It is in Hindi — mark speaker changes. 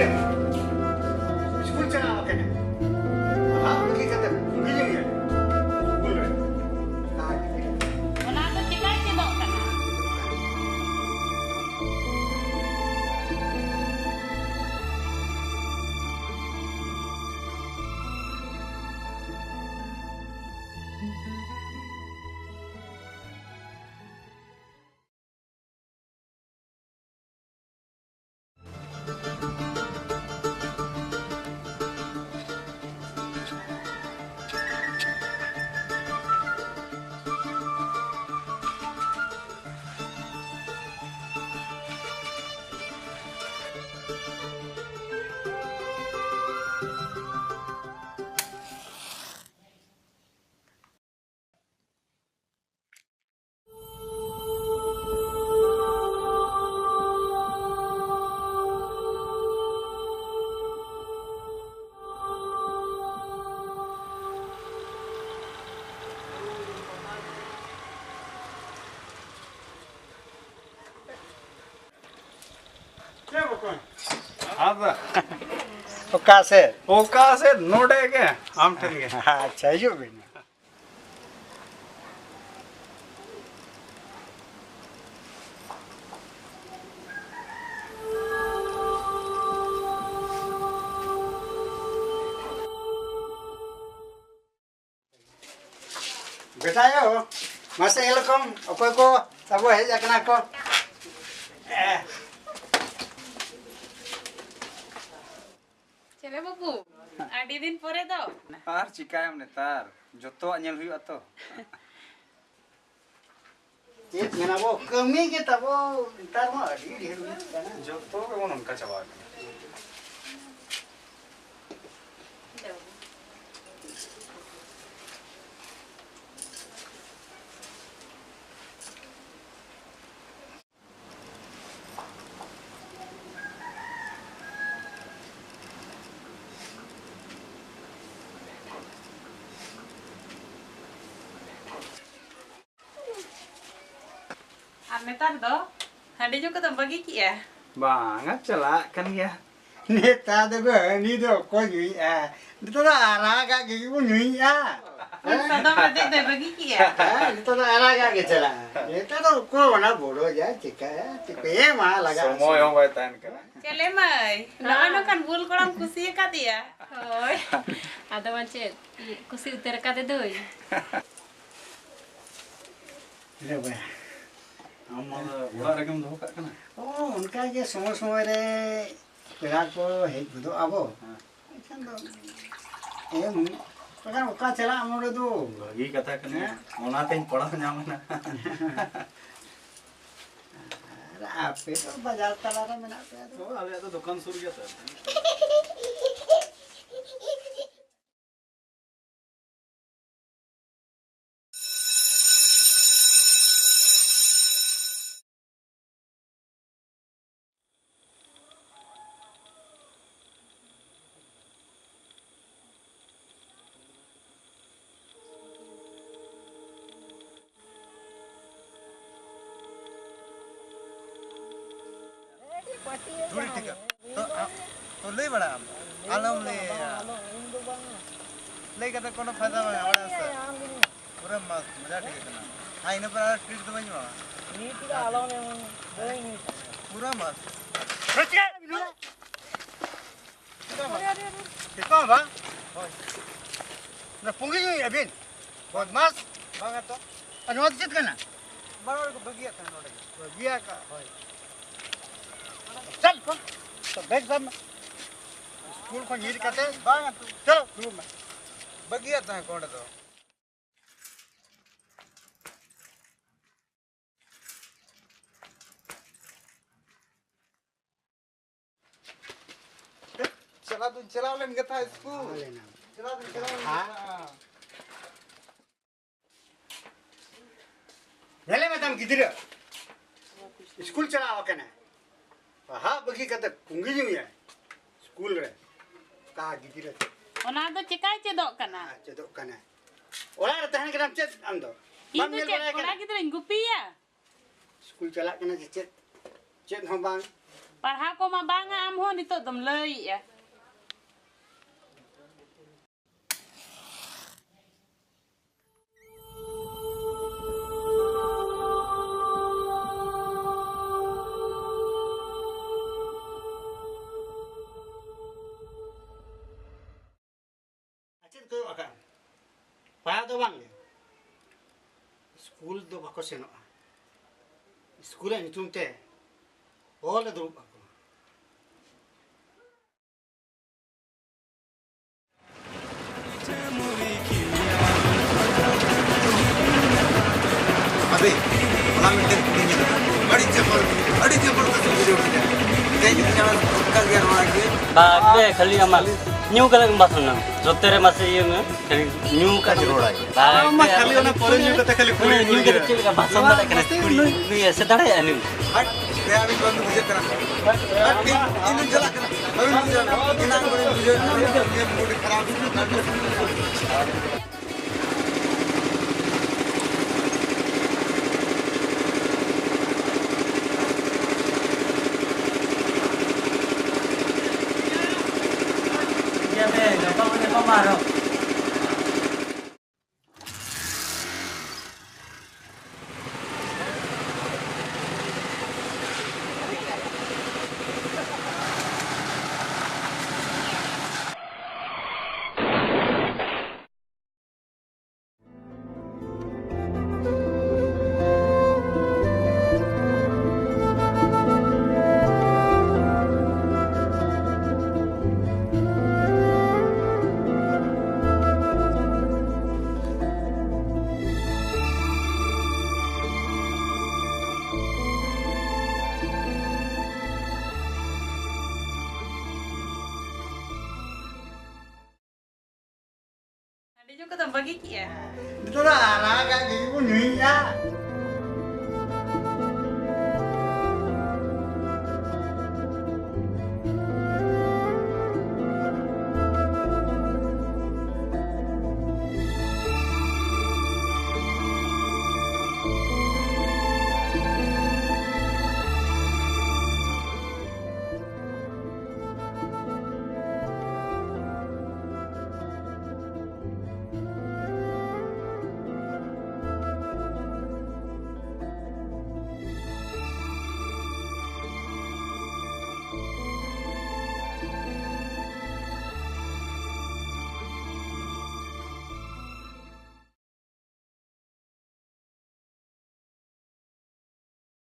Speaker 1: गिदिर स्कूल चला कने हाँ बगी कते गिदिर स्कूल रे कहाँ गिदिर
Speaker 2: ona do chikai chedok kana
Speaker 1: क्या बकवान
Speaker 3: हाँ
Speaker 1: ओका से
Speaker 3: नोडे के आम ठन के
Speaker 1: अच्छा जो भी ना बेटा यो मस्त एलकम अकोय को तब है जकना को
Speaker 2: chele babu adi din pore do
Speaker 3: आर चिकायम नेतार जोतो अñel हुई अतो
Speaker 1: ये मेना वो कमी के तब तार मा अडी ढेर ना
Speaker 3: जोतो के मन उनका चबा
Speaker 2: am netar do handi jo kata bagi ki ya
Speaker 3: बांगा चला kan ya
Speaker 1: नेता देखो नी तो कोई नहीं है तो आरा का के वो नहीं है
Speaker 2: sada mate de bagi ki ya
Speaker 1: तो आरा का के चला ये तो को बना बोलो जा चिका चिपे मां लगा
Speaker 3: समय हो गए तान का
Speaker 2: chele mai lawan no kan bul koram kusi ka dia
Speaker 4: Hoy, ada macet, kusi uter kate doi.
Speaker 1: ले बे हम
Speaker 3: उड़ा रकम दो का ना
Speaker 1: ओ उनका ये समय समय रे पेड़ा को है दो आबो एखन दो एम पका ओका चला हमरे दो
Speaker 3: भागी कथा कने ओना तेन पड़ा ᱧᱟᱢ ना
Speaker 1: आपे तो बाजार तला रे मेना पे
Speaker 3: तो आले तो दुकान शुरू किया था
Speaker 5: थोड़ी टिकट तो ले बड़ा आलम ले कते कोनो फायदा बा बड़ा से पूरा मजा टिकट ना हां इन पर ट्रीट तो बनी बा नीट का आलम में पूरा मस्त
Speaker 1: रचिया कितना बा ना पुंगी नहीं अभी बहुत मस्त बागा तो अनुवाद चित करना
Speaker 5: बड़ा को बगिया था नोड़े
Speaker 1: बगिया का चल कौन तो बैग सब स्कूल को नीड करते बागा तो चलो रूम में
Speaker 5: बगिया था कौन तो चला लेंगे था स्कूल चला
Speaker 1: हाँ पहले मैं तम किधर स्कूल चला हो कने हाँ बगी कते पुंगी नहीं है स्कूल रे कहाँ किधर
Speaker 2: ona do chikai chedok kana
Speaker 1: चेदो कने ओला रे तहन के नाम चेद अंदो
Speaker 2: itu ced ona gidra gupi ya
Speaker 1: school चला कने चेद चेद हम बांग
Speaker 2: Parha ko mabanga amho nito dom lei ya.
Speaker 1: Acet ko akan. Paya do bang. School do bako seno. School ni tumte. All the group ako.
Speaker 5: अबे मालूम है तेरे लिए बड़ी चप्पल का वीडियो बना कहीं भी जाना कर गया वहां के
Speaker 6: बागे खाली अमल न्यू कलर बासन जोतेरे मासे ये में खाली न्यू का जोड़ा है
Speaker 3: मा खाली ओना पर न्यू कथा खाली कुड़ी
Speaker 6: न्यू के चीज का बासन वाला कने कुड़ी नु ऐसे दाड़े अनु
Speaker 5: हट मैं अभी बंद मुझे करा हट इन जला कर अभी मुझे इना बड़े मुझे ये मूड खराब
Speaker 6: ya be gapa punya pamaro
Speaker 2: Ada juga tambah gigi ya.
Speaker 1: Itu lah, anak kayak gini pun nyuinya.